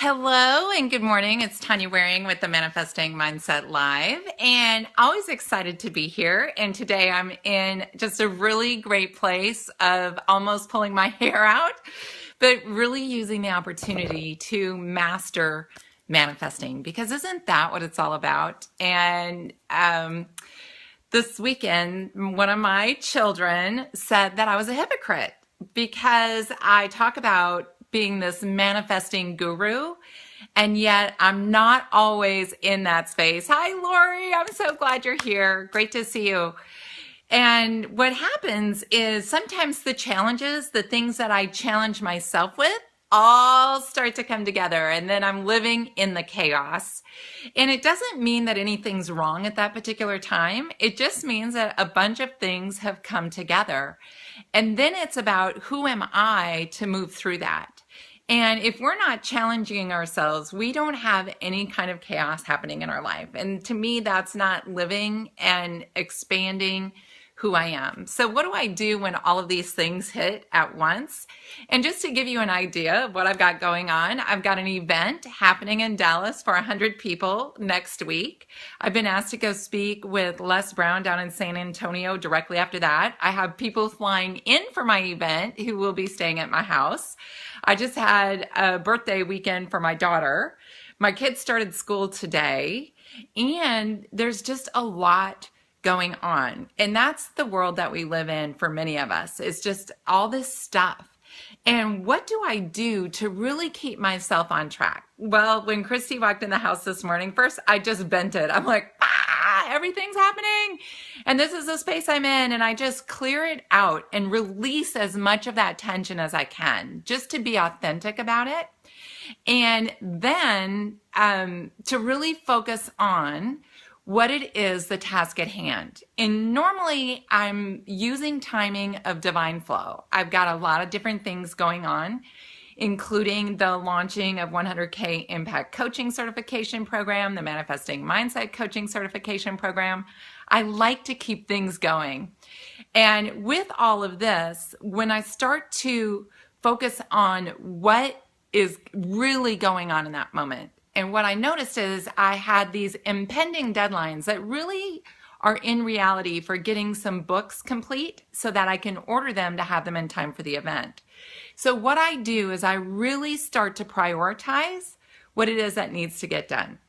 Hello and good morning. It's Tanya Waring with the Manifesting Mindset Live, and always excited to be here. And today I'm in just a really great place of almost pulling my hair out, but really using the opportunity to master manifesting, because isn't that what it's all about? And this weekend, one of my children said that I was a hypocrite because I talk about being this manifesting guru, and yet I'm not always in that space. Hi, Lori. I'm so glad you're here. Great to see you. And what happens is sometimes the challenges, the things that I challenge myself with, all start to come together, and then I'm living in the chaos. And it doesn't mean that anything's wrong at that particular time. It just means that a bunch of things have come together. And then it's about who am I to move through that. And if we're not challenging ourselves, we don't have any kind of chaos happening in our life. And to me, that's not living and expanding who I am. So what do I do when all of these things hit at once? And just to give you an idea of what I've got going on, I've got an event happening in Dallas for 100 people next week. I've been asked to go speak with Les Brown down in San Antonio directly after that. I have people flying in for my event who will be staying at my house. I just had a birthday weekend for my daughter. My kids started school today, and there's just a lot going on. And that's the world that we live in for many of us. It's just all this stuff. And what do I do to really keep myself on track? Well, when Christy walked in the house this morning, first I just vented. I'm like, everything's happening. And this is the space I'm in. And I just clear it out and release as much of that tension as I can, just to be authentic about it. And then to really focus on what it is, the task at hand. And normally I'm using timing of divine flow. I've got a lot of different things going on, including the launching of 100K Impact Coaching Certification Program, the Manifesting Mindset Coaching Certification Program. I like to keep things going. And with all of this, when I start to focus on what is really going on in that moment, and what I noticed is I had these impending deadlines that really are in reality for getting some books complete so that I can order them to have them in time for the event. So what I do is I really start to prioritize what it is that needs to get done.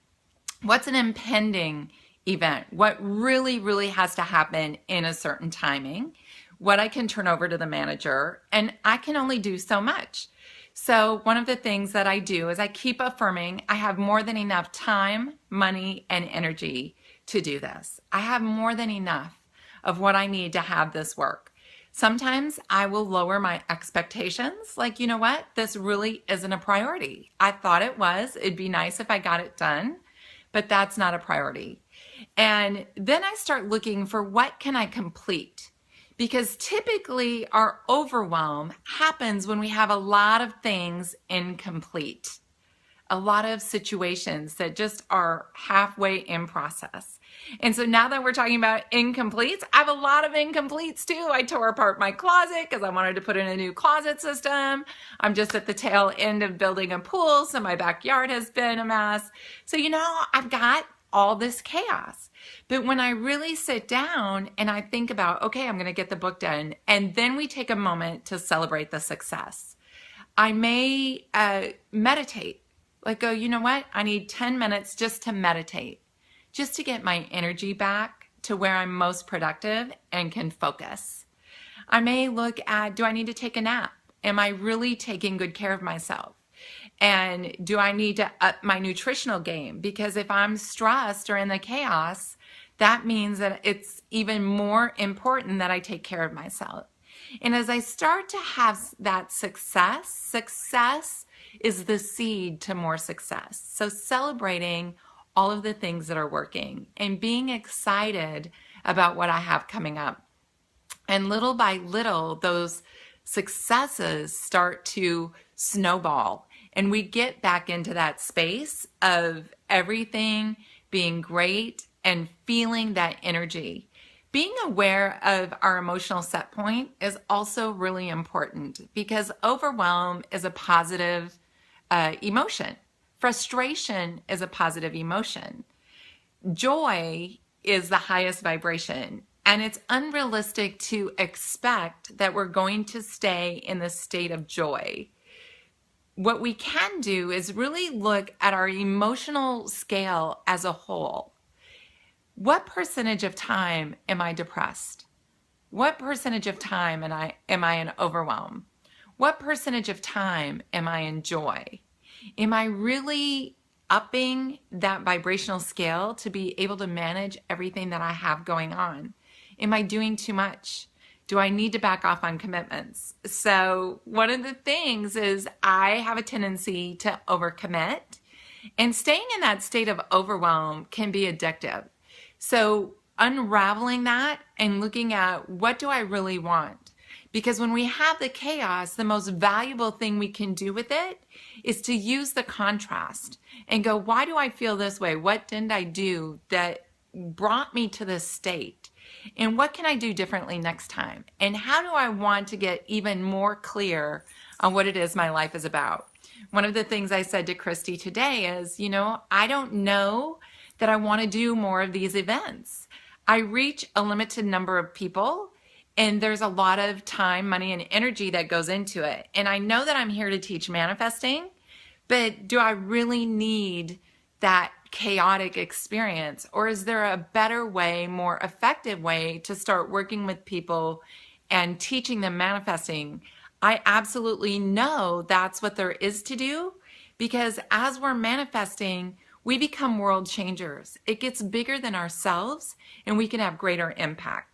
What's an impending event? What really has to happen in a certain timing? What I can turn over to the manager, and I can only do so much. So one of the things that I do is I keep affirming I have more than enough time, money, and energy to do this. I have more than enough of what I need to have this work. Sometimes I will lower my expectations. Like, you know what? This really isn't a priority. I thought it was. It'd be nice if I got it done, but that's not a priority. And then I start looking for what can I complete? Because typically our overwhelm happens when we have a lot of things incomplete, a lot of situations that just are halfway in process. And so now that we're talking about incompletes, I have a lot of incompletes too. I tore apart my closet because I wanted to put in a new closet system. I'm just at the tail end of building a pool, so my backyard has been a mess. So, I've got all this chaos. But when I really sit down and I think about, okay, I'm going to get the book done, and then we take a moment to celebrate the success. I may meditate, like go, you know what? I need 10 minutes just to meditate, just to get my energy back to where I'm most productive and can focus. I may look at, do I need to take a nap? Am I really taking good care of myself? And do I need to up my nutritional game? Because if I'm stressed or in the chaos, that means that it's even more important that I take care of myself. And as I start to have that success is the seed to more success. So celebrating all of the things that are working and being excited about what I have coming up. And little by little, those successes start to snowball. And we get back into that space of everything being great and feeling that energy. Being aware of our emotional set point is also really important because overwhelm is a positive emotion. Frustration is a positive emotion. Joy is the highest vibration. And it's unrealistic to expect that we're going to stay in the state of joy. What we can do is really look at our emotional scale as a whole. What percentage of time am I depressed? What percentage of time am I in overwhelm? What percentage of time am I in joy? Am I really upping that vibrational scale to be able to manage everything that I have going on? Am I doing too much? Do I need to back off on commitments? So one of the things is I have a tendency to overcommit, and staying in that state of overwhelm can be addictive. So unraveling that and looking at what do I really want? Because when we have the chaos, the most valuable thing we can do with it is to use the contrast and go, why do I feel this way? What didn't I do that brought me to this state? And what can I do differently next time? And how do I want to get even more clear on what it is my life is about? One of the things I said to Christy today is, I don't know that I want to do more of these events. I reach a limited number of people, and there's a lot of time, money, and energy that goes into it. And I know that I'm here to teach manifesting, but do I really need that chaotic experience? Or is there a better way, more effective way to start working with people and teaching them manifesting? I absolutely know that's what there is to do, because as we're manifesting, we become world changers. It gets bigger than ourselves, and we can have greater impact.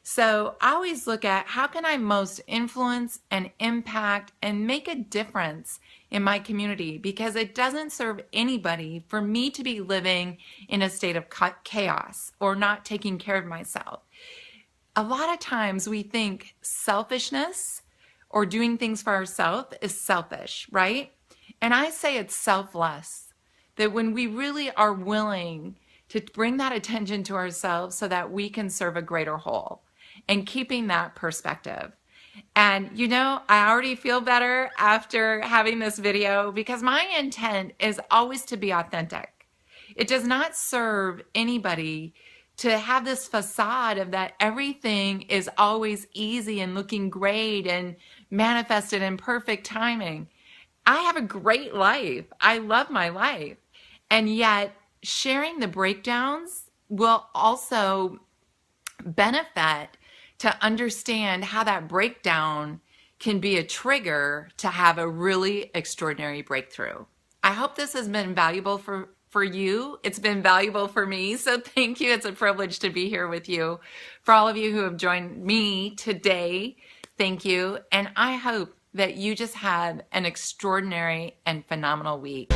So I always look at how can I most influence and impact and make a difference in my community, because it doesn't serve anybody for me to be living in a state of chaos or not taking care of myself. A lot of times we think selfishness or doing things for ourselves is selfish, right? And I say it's selfless, that when we really are willing to bring that attention to ourselves so that we can serve a greater whole, and keeping that perspective. And I already feel better after having this video, because my intent is always to be authentic. It does not serve anybody to have this facade of that everything is always easy and looking great and manifested in perfect timing. I have a great life. I love my life. And yet sharing the breakdowns will also benefit to understand how that breakdown can be a trigger to have a really extraordinary breakthrough. I hope this has been valuable for you. It's been valuable for me. So thank you. It's a privilege to be here with you. For all of you who have joined me today, thank you. And I hope that you just had an extraordinary and phenomenal week.